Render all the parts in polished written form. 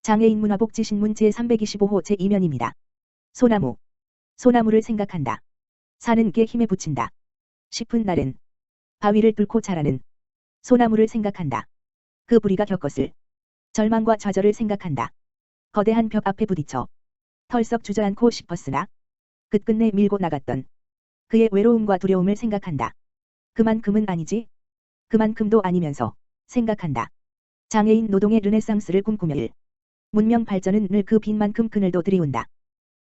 장애인 문화복지신문 제325호 제2면입니다. 소나무. 소나무를 생각한다. 사는 게 힘에 부친다. 싶은 날엔 바위를 뚫고 자라는 소나무를 생각한다. 그 부리가 겪었을 절망과 좌절을 생각한다. 거대한 벽 앞에 부딪혀 털썩 주저앉고 싶었으나 끝끝내 밀고 나갔던 그의 외로움과 두려움을 생각한다. 그만큼은 아니지. 그만큼도 아니면서 생각한다. 장애인 노동의 르네상스를 꿈꾸며 문명 발전은 늘 그 빈만큼 그늘도 들이운다.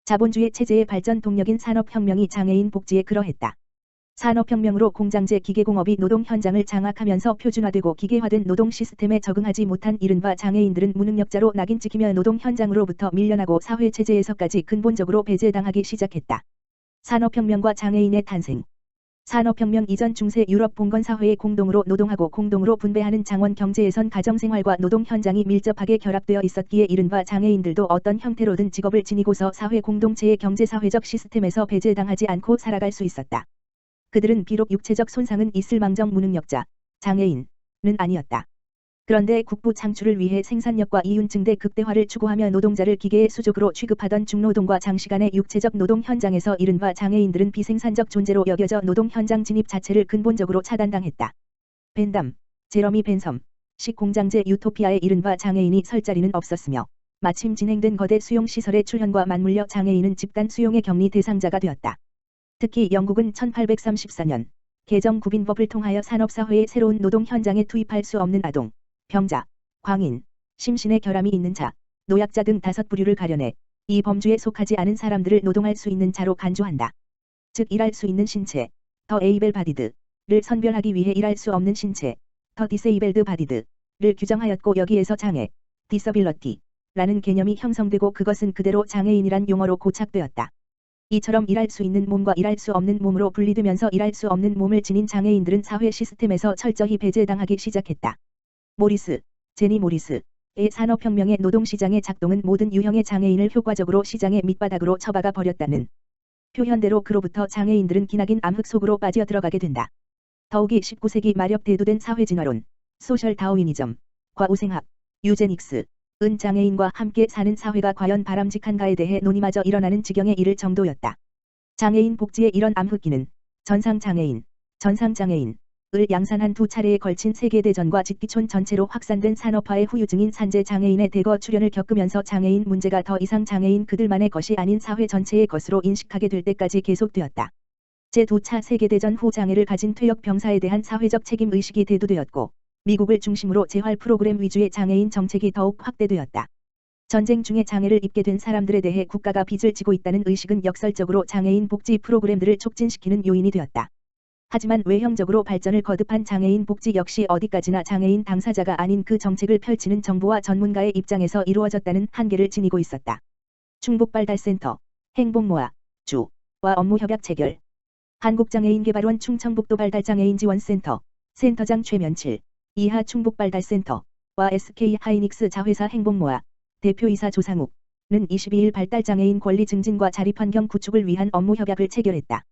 자본주의 체제의 발전 동력인 산업혁명이 장애인 복지에 그러했다. 산업혁명으로 공장제 기계공업이 노동 현장을 장악하면서 표준화되고 기계화된 노동 시스템에 적응하지 못한 이른바 장애인들은 무능력자로 낙인 찍히며 노동 현장으로부터 밀려나고 사회체제에서까지 근본적으로 배제당하기 시작했다. 산업혁명과 장애인의 탄생. 산업혁명 이전 중세 유럽 봉건사회에 공동으로 노동하고 공동으로 분배하는 장원 경제에선 가정생활과 노동 현장이 밀접하게 결합되어 있었기에 이른바 장애인들도 어떤 형태로든 직업을 지니고서 사회 공동체의 경제사회적 시스템에서 배제당하지 않고 살아갈 수 있었다. 그들은 비록 육체적 손상은 있을망정 무능력자, 장애인은 아니었다. 그런데 국부 창출을 위해 생산력과 이윤증대 극대화를 추구하며 노동자를 기계의 수족으로 취급하던 중노동과 장시간의 육체적 노동 현장에서 이른바 장애인들은 비생산적 존재로 여겨져 노동 현장 진입 자체를 근본적으로 차단당했다. 벤담, 제러미 벤섬, 식 공장제 유토피아의 이른바 장애인이 설 자리는 없었으며 마침 진행된 거대 수용시설의 출현과 맞물려 장애인은 집단 수용의 격리 대상자가 되었다. 특히 영국은 1834년 개정 구빈법을 통하여 산업사회의 새로운 노동 현장에 투입할 수 없는 아동, 병자, 광인, 심신의 결함이 있는 자, 노약자 등 5부류를 가려내 이 범주에 속하지 않은 사람들을 노동할 수 있는 자로 간주한다. 즉 일할 수 있는 신체, 더 에이벨 바디드를 선별하기 위해 일할 수 없는 신체, 더 디세이벨드 바디드를 규정하였고 여기에서 장애, 디서빌러티라는 개념이 형성되고 그것은 그대로 장애인이란 용어로 고착되었다. 이처럼 일할 수 있는 몸과 일할 수 없는 몸으로 분리되면서 일할 수 없는 몸을 지닌 장애인들은 사회 시스템에서 철저히 배제당하기 시작했다. 제니 모리스의 산업혁명의 노동시장의 작동은 모든 유형의 장애인을 효과적으로 시장의 밑바닥으로 처박아 버렸다는 표현대로 그로부터 장애인들은 기나긴 암흑 속으로 빠져들어가게 된다. 더욱이 19세기 말엽 대두된 사회진화론, 소셜 다우이니즘과 우생학, 유제닉스, 은 장애인과 함께 사는 사회가 과연 바람직한가에 대해 논의마저 일어나는 지경에 이를 정도였다. 장애인 복지의 이런 암흑기는 전상장애인, 전상장애인, 을 양산한 두 차례에 걸친 세계대전과 직기촌 전체로 확산된 산업화의 후유증인 산재 장애인의 대거 출현을 겪으면서 장애인 문제가 더 이상 장애인 그들만의 것이 아닌 사회 전체의 것으로 인식하게 될 때까지 계속되었다. 제2차 세계대전 후 장애를 가진 퇴역 병사에 대한 사회적 책임 의식이 대두되었고 미국을 중심으로 재활 프로그램 위주의 장애인 정책이 더욱 확대되었다. 전쟁 중에 장애를 입게 된 사람들에 대해 국가가 빚을 지고 있다는 의식은 역설적으로 장애인 복지 프로그램들을 촉진시키는 요인이 되었다. 하지만 외형적으로 발전을 거듭한 장애인 복지 역시 어디까지나 장애인 당사자가 아닌 그 정책을 펼치는 정부와 전문가의 입장에서 이루어졌다는 한계를 지니고 있었다. 충북발달센터, 행복모아, 주와 업무협약 체결. 한국장애인개발원 충청북도발달장애인지원센터, 센터장 최면칠, 이하 충북발달센터와 SK하이닉스 자회사 행복모아, 대표이사 조상욱는 22일 발달장애인 권리 증진과 자립환경 구축을 위한 업무협약을 체결했다.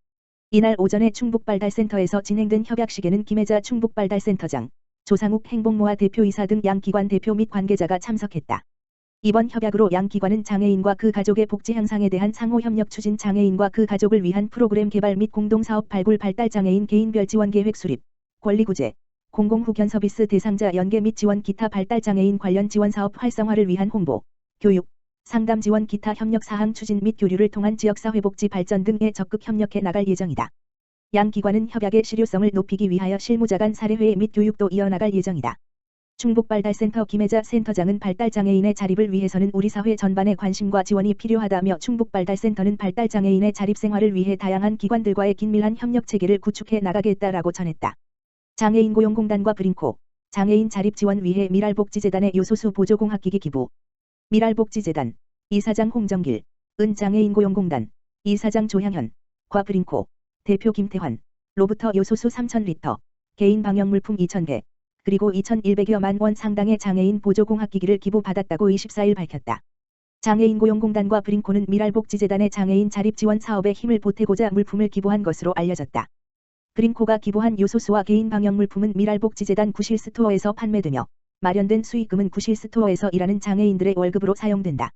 이날 오전에 충북발달센터에서 진행된 협약식에는 김혜자 충북발달센터장, 조상욱 행복모아 대표이사 등 양 기관 대표 및 관계자가 참석했다. 이번 협약으로 양 기관은 장애인과 그 가족의 복지 향상에 대한 상호협력 추진, 장애인과 그 가족을 위한 프로그램 개발 및 공동사업 발굴, 발달장애인 개인별 지원 계획 수립, 권리구제, 공공후견 서비스 대상자 연계 및 지원, 기타 발달장애인 관련 지원사업 활성화를 위한 홍보, 교육, 상담 지원, 기타 협력사항 추진 및 교류를 통한 지역사회복지 발전 등에 적극 협력해 나갈 예정이다. 양 기관은 협약의 실효성을 높이기 위하여 실무자 간 사례회의 및 교육도 이어나갈 예정이다. 충북발달센터 김혜자 센터장은 발달장애인의 자립을 위해서는 우리 사회 전반의 관심과 지원이 필요하다며 충북발달센터는 발달장애인의 자립생활을 위해 다양한 기관들과의 긴밀한 협력체계를 구축해 나가겠다라고 전했다. 장애인고용공단과 브링코, 장애인 자립지원 위해 미랄복지재단의 요소수 보조공학기기 기부. 미랄복지재단, 이사장 홍정길, 은 장애인고용공단, 이사장 조향현, 과 브링코, 대표 김태환, 로부터 요소수 3,000리터, 개인 방역물품 2,000개, 그리고 2,100여만 원 상당의 장애인 보조공학기기를 기부받았다고 24일 밝혔다. 장애인고용공단과 브링코는 미랄복지재단의 장애인 자립지원 사업에 힘을 보태고자 물품을 기부한 것으로 알려졌다. 브링코가 기부한 요소수와 개인 방역물품은 미랄복지재단 구실스토어에서 판매되며 마련된 수익금은 구실스토어에서 일하는 장애인들의 월급으로 사용된다.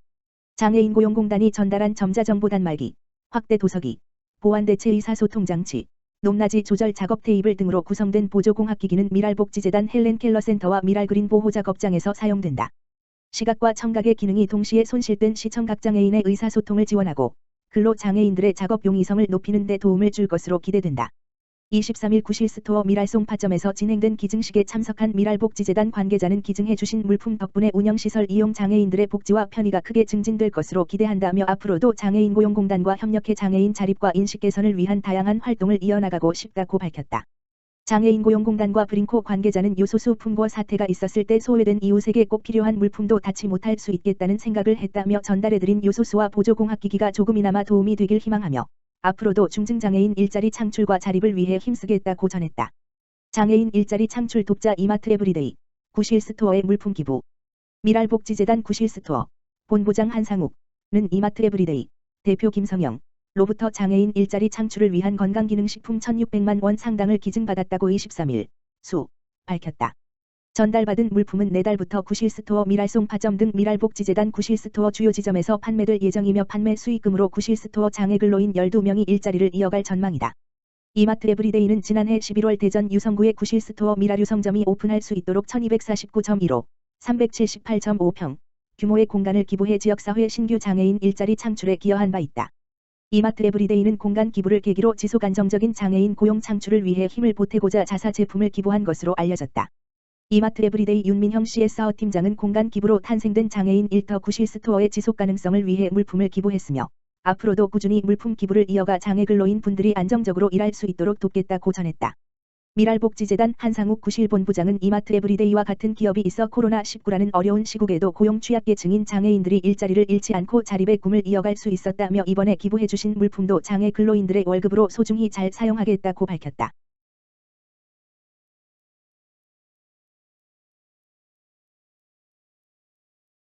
장애인 고용공단이 전달한 점자정보 단말기, 확대 도서기, 보완대체 의사소통 장치, 높낮이 조절 작업 테이블 등으로 구성된 보조공학기기는 미랄복지재단 헬렌 켈러 센터와 미랄그린 보호작업장에서 사용된다. 시각과 청각의 기능이 동시에 손실된 시청각장애인의 의사소통을 지원하고 근로장애인들의 작업 용이성을 높이는 데 도움을 줄 것으로 기대된다. 23일 구실스토어 미랄송파점에서 진행된 기증식에 참석한 미랄복지재단 관계자는 기증해주신 물품 덕분에 운영시설 이용 장애인들의 복지와 편의가 크게 증진될 것으로 기대한다며 앞으로도 장애인 고용공단과 협력해 장애인 자립과 인식 개선을 위한 다양한 활동을 이어나가고 싶다고 밝혔다. 장애인 고용공단과 브링코 관계자는 요소수 풍고 사태가 있었을 때 소외된 이웃에게 꼭 필요한 물품도 닿지 못할 수 있겠다는 생각을 했다며 전달해드린 요소수와 보조공학기기가 조금이나마 도움이 되길 희망하며 앞으로도 중증장애인 일자리 창출과 자립을 위해 힘쓰겠다고 전했다. 장애인 일자리 창출 돕자 이마트 에브리데이, 구실스토어의 물품 기부. 미랄복지재단 구실스토어, 본부장 한상욱는 이마트 에브리데이, 대표 김성영, 로부터 장애인 일자리 창출을 위한 건강기능식품 1,600만 원 상당을 기증받았다고 23일 수 밝혔다. 전달받은 물품은 내달부터 구실스토어 미랄송파점 등 미랄복지재단 구실스토어 주요 지점에서 판매될 예정이며 판매 수익금으로 구실스토어 장애근로인 12명이 일자리를 이어갈 전망이다. 이마트 에브리데이는 지난해 11월 대전 유성구의 구실스토어 미랄유성점이 오픈할 수 있도록 1249.15, 378.5평 규모의 공간을 기부해 지역사회 신규 장애인 일자리 창출에 기여한 바 있다. 이마트 에브리데이는 공간 기부를 계기로 지속 안정적인 장애인 고용 창출을 위해 힘을 보태고자 자사 제품을 기부한 것으로 알려졌다. 이마트 에브리데이 윤민형 CSR 팀장은 공간 기부로 탄생된 장애인 일터 구실스토어의 지속 가능성을 위해 물품을 기부했으며 앞으로도 꾸준히 물품 기부를 이어가 장애 근로인 분들이 안정적으로 일할 수 있도록 돕겠다고 전했다. 미랄복지재단 한상욱 구실본부장은 이마트 에브리데이와 같은 기업이 있어 코로나19라는 어려운 시국에도 고용 취약계층인 장애인들이 일자리를 잃지 않고 자립의 꿈을 이어갈 수 있었다며 이번에 기부해주신 물품도 장애 근로인들의 월급으로 소중히 잘 사용하겠다고 밝혔다.